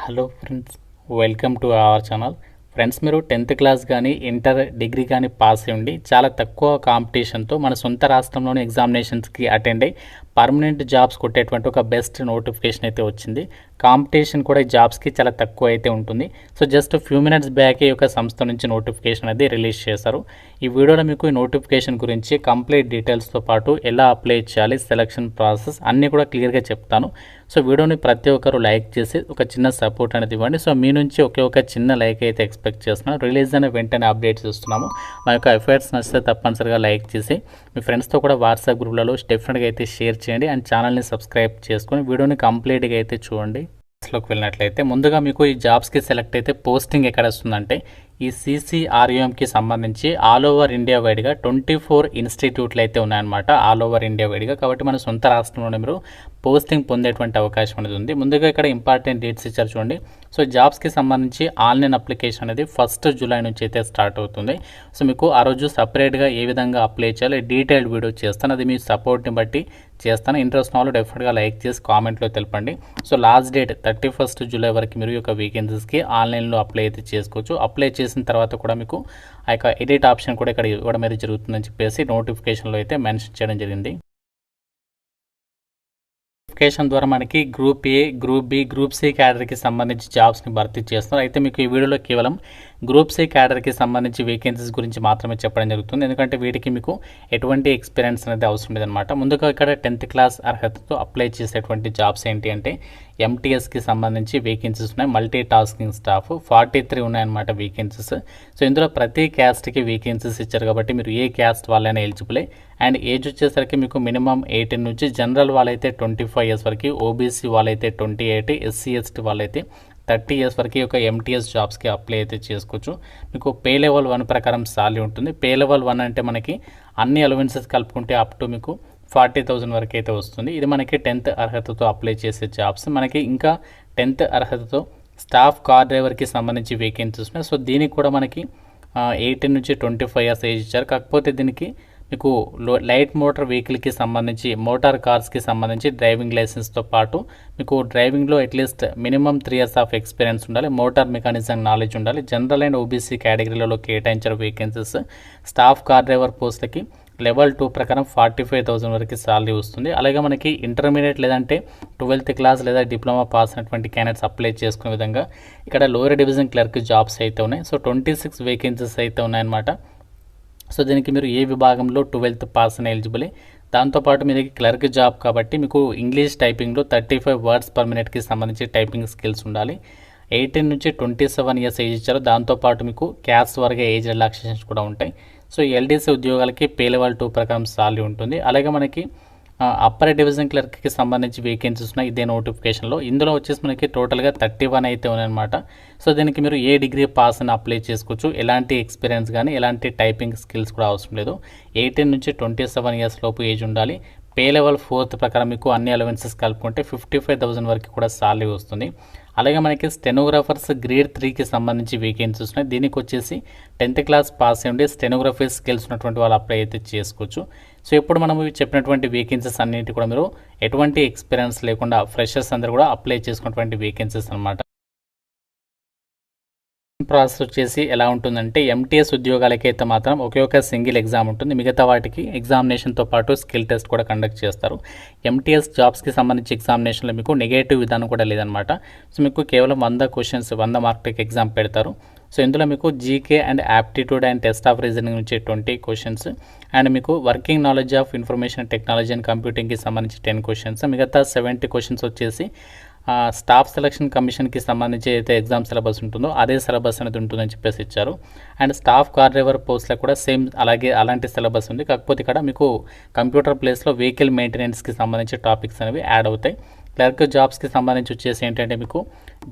Hello friends, welcome to our channel. Friends, మీరు 10th class కానీ inter degree కానీ pass అయ్యి ఉండి చాలా తక్కువ కాంపిటీషన్తో మన సొంత రాష్ట్రంలోని ఎగ్జామినేషన్స్కి అటెండ్ అయ్యి పర్మనెంట్ జాబ్స్ కొట్టేటువంటి ఒక బెస్ట్ నోటిఫికేషన్ అయితే వచ్చింది. కాంపిటీషన్ కూడా ఈ జాబ్స్కి చాలా తక్కువ అయితే ఉంటుంది. So just few minutes back ఈ యొక్క సంస్థ నుంచి నోటిఫికేషన్ అనేది రిలీజ్ చేశారు. ఈ వీడియోలో మీకు ఈ నోటిఫికేషన్ గురించి కంప్లీట్ డీటెయిల్స్తో పాటు ఎలా అప్లై చేయాలి, సెలక్షన్ ప్రాసెస్ అన్నీ కూడా క్లియర్గా చెప్తాను. సో వీడియోని ప్రతి ఒక్కరు లైక్ చేసి ఒక చిన్న సపోర్ట్ అనేది ఇవ్వండి. సో మీ నుంచి ఒక చిన్న లైక్ అయితే ఎక్స్పెక్ట్ చేస్తున్నాను. రిలీజ్ అయిన వెంటనే అప్డేట్స్ ఇస్తున్నాము. మా యొక్క ఎఫర్ట్స్ నచ్చితే తప్పనిసరిగా లైక్ చేసి మీ ఫ్రెండ్స్తో కూడా వాట్సాప్ గ్రూప్లలో డెఫినెట్గా అయితే షేర్ చేయండి అండ్ ఛానల్ని సబ్స్క్రైబ్ చేసుకొని వీడియోని కంప్లీట్గా అయితే చూడండి. లోకి వెళ్ళినట్లయితే ముందుగా మీకు ఈ జాబ్స్కి సెలెక్ట్ అయితే పోస్టింగ్ ఎక్కడ వస్తుందంటే ఈ CCRUMకి సంబంధించి ఆల్ ఓవర్ ఇండియా వైడ్గా 24 ఇన్స్టిట్యూట్లు అయితే ఉన్నాయన్నమాట. ఆల్ ఓవర్ ఇండియా వైడ్గా, కాబట్టి మన సొంత రాష్ట్రంలోనే మీరు పోస్టింగ్ పొందేటువంటి అవకాశం అనేది ఉంది. ముందుగా ఇక్కడ ఇంపార్టెంట్ డేట్స్ ఇచ్చారు చూడండి. సో జాబ్స్కి సంబంధించి ఆన్లైన్ అప్లికేషన్ అనేది 1 జూలై నుంచి అయితే స్టార్ట్ అవుతుంది. సో మీకు ఆ రోజు సపరేట్గా ఏ విధంగా అప్లై చేయాలో డీటెయిల్డ్ వీడియో చేస్తాను. అది మీ సపోర్ట్ని బట్టి చేస్తాను. ఇంట్రెస్ట్ ఉన్న వాళ్ళు డెఫినెట్గా లైక్ చేసి కామెంట్లో తెలపండి. సో లాస్ట్ డేట్ 31 జూలై వరకు మీరు ఈ యొక్క వేకెన్సీస్కి ఆన్లైన్లో అప్లై అయితే చేసుకోవచ్చు. అప్లై చేసిన తర్వాత కూడా మీకు ఆ యొక్క ఎడిట్ ఆప్షన్ కూడా ఇక్కడ ఇవ్వడం అనేది జరుగుతుందని చెప్పేసి నోటిఫికేషన్లో అయితే మెన్షన్ చేయడం జరిగింది. నోటిఫికేషన్ ద్వారా మనకి group A, group B, group C క్యాడర్కి సంబంధించి జాబ్స్ని భర్తీ చేస్తున్నారు. అయితే మీకు ఈ వీడియోలో కేవలం గ్రూప్ సి క్యాడర్కి సంబంధించి వేకెన్సీస్ గురించి మాత్రమే చెప్పడం జరుగుతుంది. ఎందుకంటే వీటికి మీకు ఎటువంటి ఎక్స్పీరియన్స్ అనేది అవసరం లేదనమాట. ముందుగా ఇక్కడ 10th క్లాస్ అర్హతతో అప్లై చేసేటువంటి జాబ్స్ ఏంటి అంటే MTSకి సంబంధించి వేకెన్సీస్ ఉన్నాయి. మల్టీ టాస్కింగ్ స్టాఫ్ 43 ఉన్నాయన్నమాట వేకెన్సీస్. సో ఇందులో ప్రతి క్యాస్ట్కి వేకెన్సీస్ ఇచ్చారు కాబట్టి మీరు ఏ క్యాస్ట్ వాళ్ళైనా ఎలిజిబులే. అండ్ ఏజ్ వచ్చేసరికి మీకు మినిమం 18 నుంచి, జనరల్ వాళ్ళైతే 25 ఇయర్స్ వరకు, OBC వాళ్ళైతే 28, SC ST వాళ్ళైతే 30 ఇయర్స్ వరకు ఒక MTS జాబ్స్కి అప్లై అయితే చేసుకోవచ్చు. మీకు పే లెవెల్ 1 ప్రకారం సాలరీ ఉంటుంది. పే లెవెల్ 1 అంటే మనకి అన్ని అలవెన్సెస్ కలుపుకుంటే అప్ టు మీకు 40,000 వరకు అయితే వస్తుంది. ఇది మనకి 10th అర్హతతో అప్లై చేసే జాబ్స్. మనకి ఇంకా 10th అర్హతతో స్టాఫ్ కార్ డ్రైవర్కి సంబంధించి వేకెన్సీస్ ఉన్నాయి. సో దీనికి కూడా మనకి 18 నుంచి 25 ఇయర్స్ ఏజ్ ఇచ్చారు. కాకపోతే దీనికి మీకు లైట్ మోటార్ వెహికల్కి సంబంధించి, మోటార్ కార్స్కి సంబంధించి డ్రైవింగ్ లైసెన్స్తో పాటు మీకు డ్రైవింగ్లో at least minimum 3 years of experience ఉండాలి. మోటార్ మెకానిజం నాలెడ్జ్ ఉండాలి. జనరల్ అండ్ OBC కేటగిరీలలో కేటాయించిన వేకెన్సీస్. స్టాఫ్ కార్ డ్రైవర్ పోస్టులకి లెవెల్ 2 ప్రకారం 45,000 వరకు సాలరీ వస్తుంది. అలాగే మనకి ఇంటర్మీడియట్ లేదంటే 12th క్లాస్ లేదా డిప్లొమా పాస్ అయినటువంటి క్యాండిడేట్స్ అప్లై చేసుకునే విధంగా ఇక్కడ లోయర్ డివిజన్ క్లర్క్ జాబ్స్ అయితే ఉన్నాయి. సో 26 వేకెన్సీస్ అయితే ఉన్నాయన్నమాట. సో దీనికి మీరు ఏ విభాగంలో 12th పాస్ అని ఎలిజిబులే. దాంతోపాటు మీ దగ్గర క్లర్క్ జాబ్ కాబట్టి మీకు ఇంగ్లీష్ టైపింగ్లో 35 వర్డ్స్ పర్ మినిట్కి సంబంధించి టైపింగ్ స్కిల్స్ ఉండాలి. 18 నుంచి 27 ఇయర్స్ ఏజ్ ఇచ్చారు. దాంతోపాటు మీకు క్యాస్ట్ వరకు ఏజ్ రిలాక్సేషన్స్ కూడా ఉంటాయి. సో LDC ఉద్యోగాలకి పే లెవెల్ 2 ప్రకారం సాలరీ ఉంటుంది. అలాగే మనకి అప్పర్ డివిజన్ క్లర్క్కి సంబంధించి వేకెన్సీస్ ఉన్నాయి ఇదే నోటిఫికేషన్లో. ఇందులో వచ్చేసి మనకి టోటల్గా 31 అయితే ఉన్నాయన్నమాట. సో దీనికి మీరు ఏ డిగ్రీ పాస్ అని అప్లై చేసుకోవచ్చు. ఎలాంటి ఎక్స్పీరియన్స్ కానీ ఎలాంటి టైపింగ్ స్కిల్స్ కూడా అవసరం లేదు. 18 నుంచి 27 ఇయర్స్ లోపు ఏజ్ ఉండాలి. పే లెవెల్ 4 ప్రకారం మీకు అన్ని అలవెన్సెస్ కలుపుకుంటే 55,000 వరకు కూడా సాలరీ వస్తుంది. అలాగే మనకి స్టెనోగ్రాఫర్స్ గ్రేడ్ 3కి సంబంధించి వేకెన్సీస్ ఉన్నాయి. దీనికి వచ్చేసి 10th క్లాస్ పాస్ అయ్యి స్టెనోగ్రఫీ స్కిల్స్ ఉన్నటువంటి వాళ్ళు అప్లై అయితే చేసుకోవచ్చు. సో ఇప్పుడు మనం చెప్పినటువంటి వేకెన్సీస్ అన్నింటి కూడా మీరు ఎటువంటి ఎక్స్పీరియన్స్ లేకుండా ఫ్రెషర్స్ అందరూ కూడా అప్లై చేసుకున్నటువంటి వేకెన్సీస్ అనమాట. ప్రాసెస్ వచ్చేసి ఎలా ఉంటుందంటే MTS ఉద్యోగాలకైతే మాత్రం ఒక సింగిల్ ఎగ్జామ్ ఉంటుంది. మిగతా వాటికి ఎగ్జామినేషన్తో పాటు స్కిల్ టెస్ట్ కూడా కండక్ట్ చేస్తారు. MTS జాబ్స్కి సంబంధించి ఎగ్జామినేషన్లో మీకు నెగటివ్ విధానం కూడా లేదనమాట. సో మీకు కేవలం 100 క్వశ్చన్స్ 100 మార్కులకి ఎగ్జామ్ పెడతారు. సో ఇందులో మీకు GK and aptitude and test of reasoning నుంచి 20 క్వశ్చన్స్ అండ్ మీకు working knowledge of information technology and కంప్యూటింగ్కి సంబంధించి 10 క్వశ్చన్స్, మిగతా 70 క్వశ్చన్స్ వచ్చేసి స్టాఫ్ సెలక్షన్ కమిషన్కి సంబంధించి అయితే ఎగ్జామ్ సిలబస్ ఉంటుందో అదే సిలబస్ అనేది ఉంటుందని చెప్పేసి ఇచ్చారు. అండ్ స్టాఫ్ కార్ డ్రైవర్ పోస్ట్లో కూడా సేమ్ అలాంటి సిలబస్ ఉంది. కాకపోతే ఇక్కడ మీకు కంప్యూటర్ ప్లేస్లో వెహికల్ మెయింటెనెన్స్కి సంబంధించి టాపిక్స్ అనేవి యాడ్ అవుతాయి. క్లర్క్ జాబ్స్కి సంబంధించి వచ్చేసి ఏంటంటే మీకు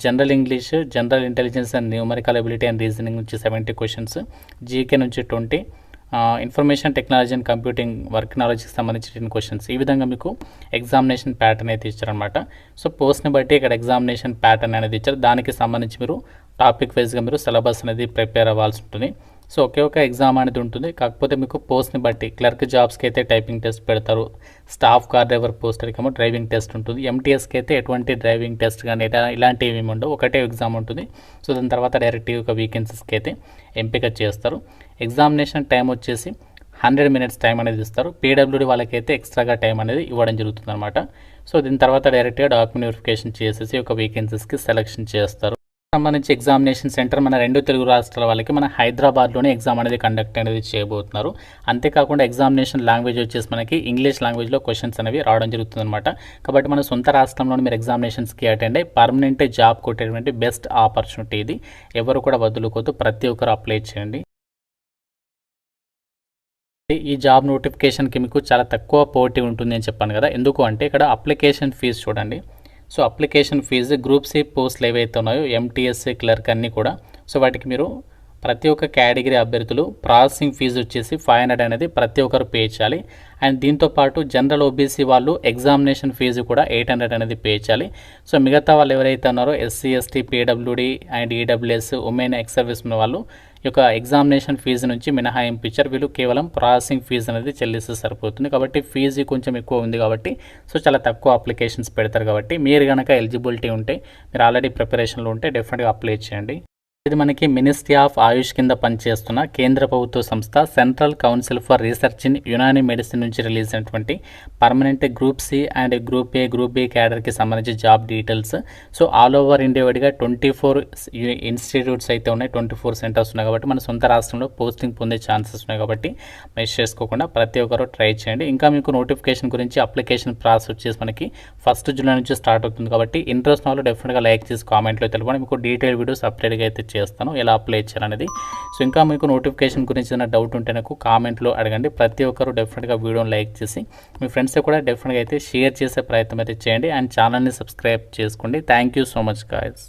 general English, general intelligence and numerical ability and reasoning నుంచి 70 క్వశ్చన్స్, GK నుంచి 20, information technology and computing work నాలెడ్జ్కి సంబంధించి 10 క్వశ్చన్స్. ఈ విధంగా మీకు ఎగ్జామినేషన్ ప్యాటర్న్ అయితే ఇచ్చారనమాట. సో పోస్ట్ని బట్టి ఇక్కడ ఎగ్జామినేషన్ ప్యాటర్న్ అనేది ఇచ్చారు. దానికి సంబంధించి మీరు టాపిక్ వైజ్గా మీరు సిలబస్ అనేది ప్రిపేర్ అవ్వాల్సి ఉంటుంది. సో ఒకే ఒక ఎగ్జామ్ అనేది ఉంటుంది. కాకపోతే మీకు పోస్ట్ని బట్టి క్లర్క్ జాబ్స్కి అయితే టైపింగ్ టెస్ట్ పెడతారు, స్టాఫ్ కార్ డ్రైవర్ పోస్టర్కి ఏమో డ్రైవింగ్ టెస్ట్ ఉంటుంది, ఎంటీఎస్కి అయితే ఎటువంటి డ్రైవింగ్ టెస్ట్ కానీ ఇలాంటివి ఏమి ఉండవు, ఒకటే ఎగ్జామ్ ఉంటుంది. సో దాని తర్వాత డైరెక్ట్ ఒక వేకెన్సీస్కి అయితే ఎంపిక చేస్తారు. ఎగ్జామినేషన్ టైం వచ్చేసి 100 minutes టైం అనేది ఇస్తారు. పీడబ్ల్యూడీ వాళ్ళకైతే ఎక్స్ట్రాగా టైం అనేది ఇవ్వడం జరుగుతుంది అనమాట. సో దీని తర్వాత డైరెక్ట్గా డాక్యుమెంట్ వెరిఫికేషన్ చేసేసి ఒక వేకెన్సీస్కి సెలెక్షన్ చేస్తారు. సంబంధించి ఎగ్జామినేషన్ సెంటర్ మన 2 తెలుగు రాష్ట్రాల వాళ్ళకి మన హైదరాబాద్లోనే ఎగ్జామ్ అనేది కండక్ట్ అనేది చేయబోతున్నారు. అంతేకాకుండా ఎగ్జామినేషన్ లాంగ్వేజ్ వచ్చేసి మనకి ఇంగ్లీష్ లాంగ్వేజ్లో క్వశ్చన్స్ అనేవి రావడం జరుగుతుంది అనమాట. కాబట్టి మన సొంత రాష్ట్రంలోని మీరు ఎగ్జామినేషన్స్కి అటెండ్ అయ్యి పర్మనెంట్ జాబ్ కొట్టేటువంటి బెస్ట్ ఆపర్చునిటీ ఇది. ఎవరు కూడా వదులుకోవద్దు, ప్రతి ఒక్కరు అప్లై చేయండి. ఈ జాబ్ నోటిఫికేషన్కి మీకు చాలా తక్కువ పోటీ ఉంటుంది అని చెప్పాను కదా. ఎందుకు అంటే ఇక్కడ అప్లికేషన్ ఫీజు చూడండి. So application fee group C పోస్టులు ఏవైతే ఉన్నాయో ఎంటీఎస్ క్లర్క్ అన్నీ కూడా, సో వాటికి మీరు ప్రతి ఒక్క కేటగిరీ అభ్యర్థులు ప్రాసెసింగ్ ఫీజు వచ్చేసి 500 అనేది ప్రతి ఒక్కరు పే చేయాలి. అండ్ దీంతోపాటు జనరల్ ఓబీసీ వాళ్ళు ఎగ్జామినేషన్ ఫీజు కూడా 800 అనేది పే చేయాలి. సో మిగతా వాళ్ళు ఎవరైతే ఉన్నారో SC ST PWD and EWS women ex service ఉన్న వాళ్ళు ఈ యొక్క ఎగ్జామినేషన్ ఫీజు నుంచి మినహాయింపు ఇచ్చారు. వీళ్ళు కేవలం ప్రాసెసింగ్ ఫీజు అనేది చెల్లిస్తే సరిపోతుంది. కాబట్టి ఫీజు కొంచెం ఎక్కువ ఉంది కాబట్టి సో చాలా తక్కువ అప్లికేషన్స్ పెడతారు. కాబట్టి మీరు కనుక ఎలిజిబిలిటీ ఉంటే, మీరు ఆల్రెడీ ప్రిపరేషన్లో ఉంటే డెఫినెట్గా అప్లై చేయండి. ఇది మనకి మినిస్ట్రీ ఆఫ్ ఆయుష్ కింద పనిచేస్తున్న కేంద్ర ప్రభుత్వ సంస్థ central council for research in Unani medicine నుంచి రిలీజ్ అయినటువంటి permanent group C and group A group B క్యాడర్కి సంబంధించి job details. So all over India వైడ్గా 24 ఇన్స్టిట్యూట్స్ అయితే ఉన్నాయి, 24 సెంటర్స్ ఉన్నాయి. కాబట్టి మన సొంత రాష్ట్రంలో పోస్టింగ్ పొందే ఛాన్సెస్ ఉన్నాయి. కాబట్టి మిస్ చేసుకోకుండా ప్రతి ఒక్కరు ట్రై చేయండి. ఇంకా మీకు నోటిఫికేషన్ గురించి అప్లికేషన్ ప్రాసెస్ వచ్చేసి మనకి 1 జూలై నుంచి స్టార్ట్ అవుతుంది. కాబట్టి ఇంట్రెస్ట్ వాళ్ళు డెఫినెట్గా లైక్ చేసి కామెంట్లో తెలపండి. మీకు డీటెయిల్ వీడియో సపరేట్గా అయితే చేస్తాను ఎలా అప్లై చేయాలనేది. సో ఇంకా మీకు నోటిఫికేషన్ గురించి ఏదైనా డౌట్ ఉంటే నాకు కామెంట్లో అడగండి. ప్రతి ఒక్కరు డెఫినెట్గా వీడియోని లైక్ చేసి మీ ఫ్రెండ్స్ కూడా డెఫినెట్గా అయితే షేర్ చేసే ప్రయత్నం అయితే చేయండి. అండ్ ఛానల్ని సబ్స్క్రైబ్ చేసుకోండి. Thank you so much guys.